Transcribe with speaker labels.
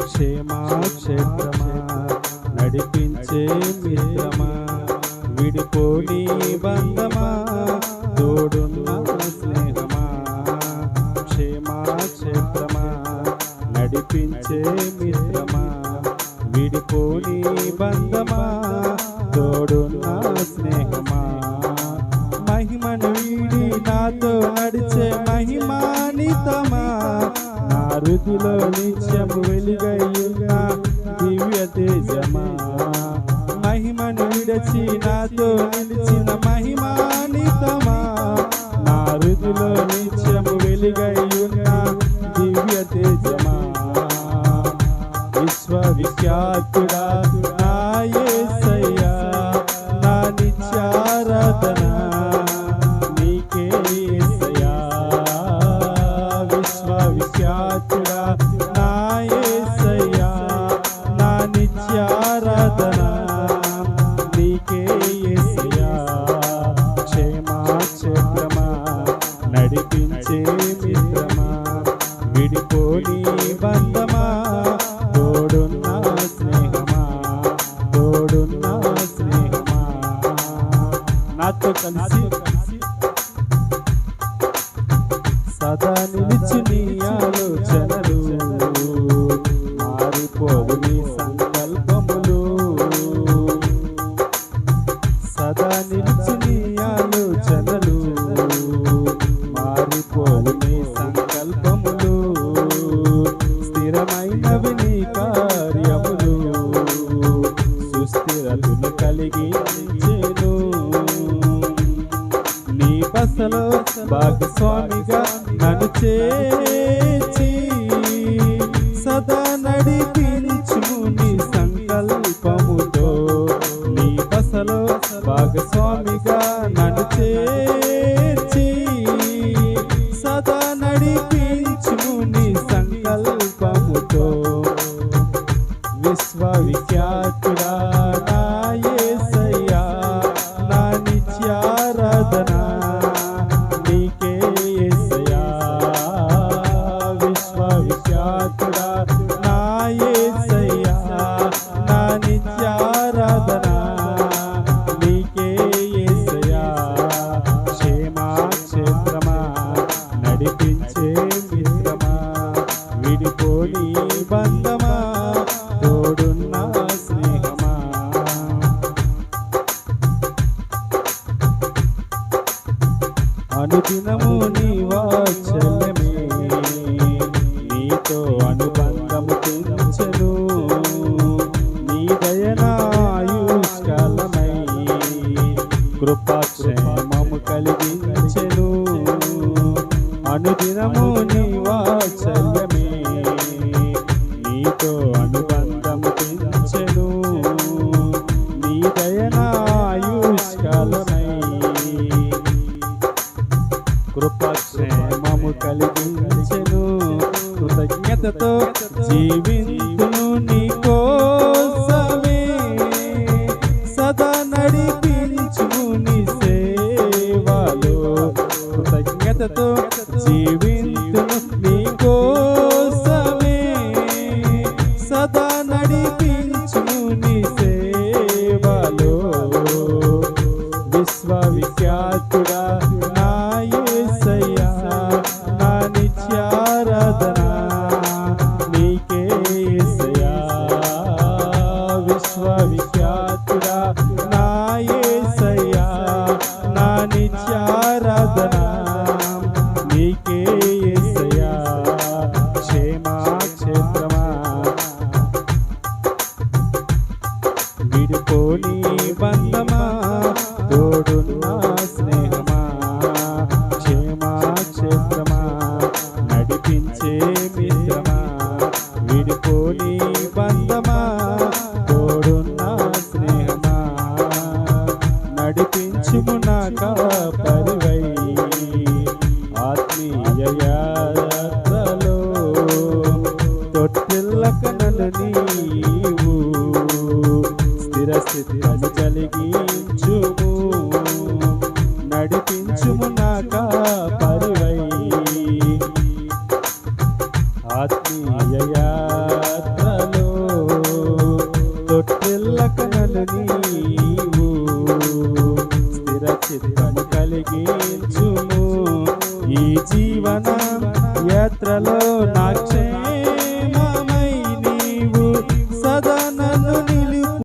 Speaker 1: క్షేమాక్షేత్రమా నడిపించే మిత్రమా విడిపోని బంధమా తోడున్న స్నేహమా క్షేమాక్షేత్రమా నడిపించే మిత్రమా విడిపోని బంధమా తోడున్న స్నేహమా మహిమను వీడి నాతో నడిచే మహిమానితమా నా రుదిలో నిత్యము వెలుగయ్యున్న దివ్య తేజమా మహిమను విడచి నాతో నిలిచిన మహిమానితమా నా రుదిలో నిత్యము వెలుగయ్యున్న దివ్య తేజమా విశ్వవిఖ్యాతుడా నా యేసయ్యా నా నిత్యారాధన నీకే యేసయ్యా విశ్వవిఖ్యాతుడా నా యేసయ్యా నా నిత్యారాధన నీకే యేసయ్యా క్షేమాక్షేత్రమా నడిపించే మిత్రమా విడిపోని బంధమా తోడున్న స్నేహమా తోడున్న స్నేహమా నాతో కలిసి సదా నిలిచి నీ ఆలోచనలు మారిపోవు నీ సంకల్పములు సదా నిలిచి నీ ఆలోచనలు మారిపోవు నీ సంకల్పములు స్థిరమైనవి నీ కార్యములు సుస్థిరతను కలిగించెను నీ బసలో భాగస్వామిగా నన్ను చేర్చి సదా నడిపించుము నీ సంకల్పముతో నీ బసలో భాగస్వామిగా నన్ను చేర్చి సదా నడిపించుము నీ సంకల్పముతో విశ్వవిఖ్యాతుడా నా యేసయ్యా నా నిత్యారాధన నీకే యేసయ్యా విశ్వవిఖ్యాతుడా నా యేసయ్యా నా నిత్యారాధన నీకే యేసయ్యా క్షేమాక్షేత్రమా నడిపించే మిత్రమా విడిపోని బంధమా తోడున్న స్నేహమా అనుదినము నీ వాత్సల్యమే నీతో అనుబంధము పెంచెను నీ దయనాయుష్కాలమై కృపాక్షేమము కలిగించెను అనుదినము నీ వాత్సల్యమే నీతో అనుబంధము పెంచెను నీ దయనాయుష్కాలమై కృపాక్షేమము కలిగించెను కృతజ్ఞతతో జీవింతును నీ కోసమే సదా నడిపించుము నీ సేవలో కృతజ్ఞతతో జీవింతును నీ కోసమే సదా నడిపించుము నీ సేవలో విశ్వవిఖ్యాతుడా నా యేసయ్యా నా నిత్యారాధన నీకే యేసయ్యా విశ్వవిఖ్యాతుడా నా యేసయ్యా నా నిత్యారాధన నీకే యేసయ్యా క్షేమాక్షేత్రమా విడిపోని బంధమా తోడున్న స్నేహమా క్షేమాక్షేత్రమా నడిపించే మిత్రమా విడిపోని బంధమా తోడున్న స్నేహమా నడిపించుము నా కాపరివై ఆత్మీయ యాత్రలో తొట్టిల్లక నన్ను నీవు స్థిరస్థితిని కలిగించుము నడిపించుము నా కాపరివై ఆత్మీయ యాత్రలో చిత్తము కలిగించుము ఈ జీవన యాత్రలో నా క్షేమ